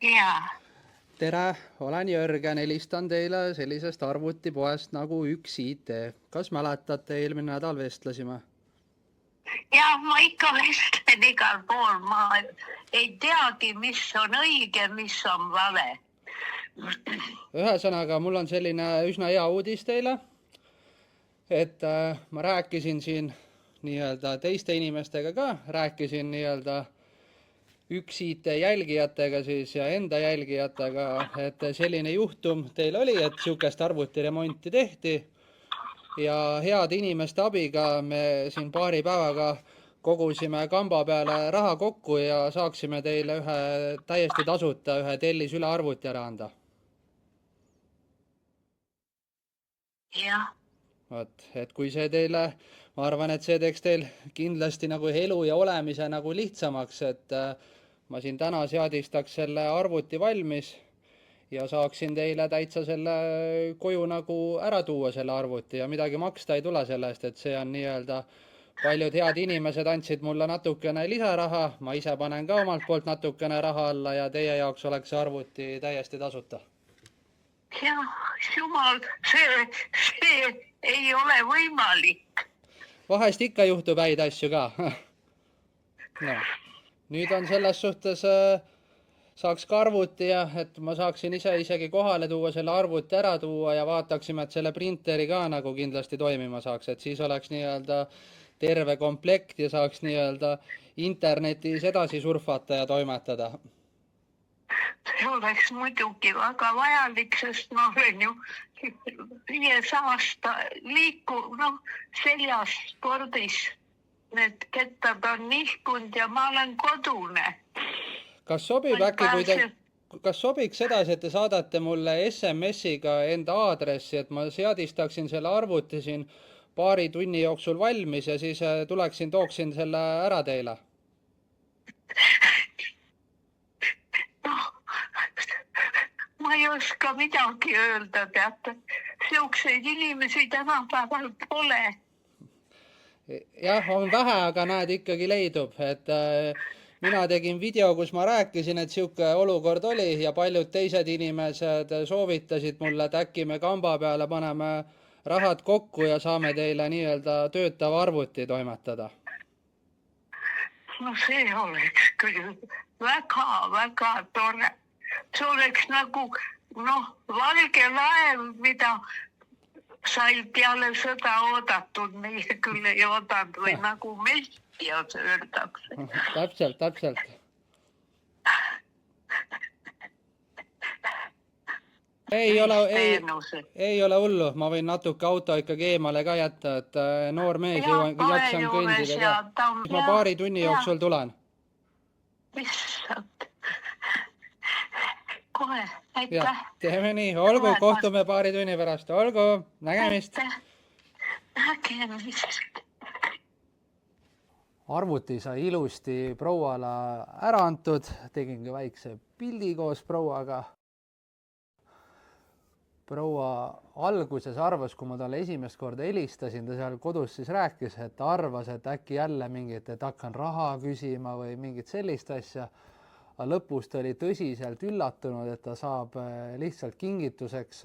Jaa, tere, olen Jörgen, helistan teile sellisest arvutipoest nagu Üks IT. Kas mäletate, eelmine nädal vestlesime? ma ikka vestlen igal pool, ma ei teagi, mis on õige, mis on vale. Ühesõnaga, mul on selline üsna hea uudis teile, et ma rääkisin siin nii-öelda teiste inimestega ka, rääkisin nii-öelda Üks IT jälgijatega siis ja enda jälgijatega, et selline juhtum teil oli, et sihukest arvutiremonti tehti ja heade inimeste abiga me siin paari päevaga kogusime kamba peale raha kokku ja saaksime teile ühe täiesti tasuta ühe tellisüle arvuti ära anda. Jah, Vot, et kui see teile, ma arvan, et see teeks teil kindlasti nagu elu ja olemise nagu lihtsamaks, et ma siin täna seadistaks selle arvuti valmis ja saaksin teile täitsa selle koju nagu ära tuua, selle arvuti, ja midagi maksta ei tule selle eest, et see on nii-öelda, paljud head inimesed andsid mulle natukene lisaraha, ma ise panen ka omalt poolt natukene raha alla ja teie jaoks oleks see arvuti täiesti tasuta. jumal, see ei ole võimalik. Vahest ikka juhtub häid asju ka. No, nüüd on selles suhtes saaks ka arvuti ja et ma saaksin ise isegi kohale tuua, selle arvuti ära tuua ja vaataksime, et selle printeri ka nagu kindlasti toimima saaks, et siis oleks nii-öelda terve komplekt ja saaks nii-öelda internetis edasi surfata ja toimetada. See oleks muidugi väga vajalik, sest ma olen ju 5 aasta seljas spordis. Need kettad on nihkunud ja ma olen kodune. Kas sobib äkki, kas sobiks edasi, et te saadate mulle SMS-iga enda aadressi, et ma seadistaksin selle arvuti siin paari tunni jooksul valmis ja siis tuleksin, tooksin selle ära teile? Ma ei oska midagi öelda, teate. Siukseid inimesi tänapäeval pole. Jah, on vähe, aga näed, ikkagi leidub, et mina tegin video, kus ma rääkisin, et sihuke olukord oli ja paljud teised inimesed soovitasid mulle, et äkki me kamba peale paneme rahad kokku ja saame teile nii-öelda töötava arvuti toimetada. No see oleks küll väga-väga tore. See oleks nagu, valge laev, mida sai peale sõda oodatud, meie küll ei oodanud, või nagu mestias öeldakse. Täpselt. Ei ole hullu, ma võin natuke auto ikkagi eemale ka jätta, et noor mees jaksan kõndida ka. Ma paari tunni jooksul tulen. Issand. Kohe, aitäh. Teeme nii, olgu, kohtume paari tunni pärast, olgu, nägemist. Nägemist. Arvuti sai ilusti prouale ära antud, tegin ka väikse pildi koos prouaga. Proua alguses arvas, kui ma talle esimest korda helistasin, ta seal kodus siis rääkis, et ta arvas, et äkki jälle mingit, et hakkan raha küsima või mingit sellist asja. Aga lõpus ta oli tõsiselt üllatunud, et ta saab lihtsalt kingituseks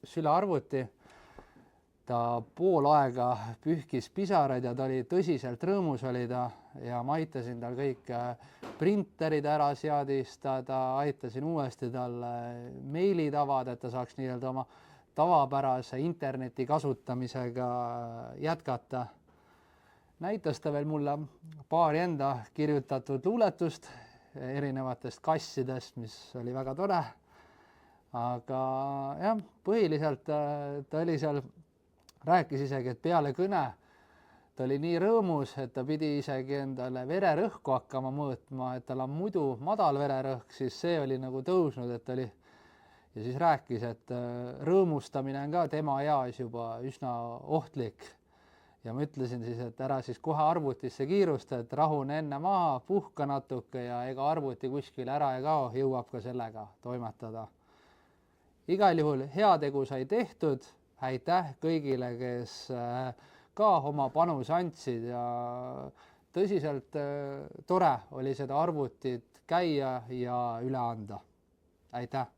sülearvuti. Ta pool aega pühkis pisaraid ja ta oli tõsiselt rõõmus oli ta ja ma aitasin tal kõik printerid ära seadistada, aitasin uuesti talle meilid avada, et ta saaks nii-öelda oma tavapärase interneti kasutamisega jätkata. Näitas ta veel mulle paari enda kirjutatud luuletust erinevatest kassidest, mis oli väga tore. Aga jah, põhiliselt ta oli seal, rääkis isegi, et peale kõne ta oli nii rõõmus, et ta pidi isegi endale vererõhku hakkama mõõtma, et tal on muidu madal vererõhk, siis see oli nagu tõusnud, et oli. Ja siis rääkis, et rõõmustamine on ka tema eas juba üsna ohtlik. Ja ma ütlesin siis, et ära siis kohe arvutisse kiirusta, et rahune enne maha, puhka natuke ja ega arvuti kuskil ära ei kao, jõuab ka sellega toimetada. Igal juhul heategu sai tehtud, aitäh kõigile, kes ka oma panuse andsid ja tõsiselt tore oli seda arvutit käia ja üle anda. aitäh.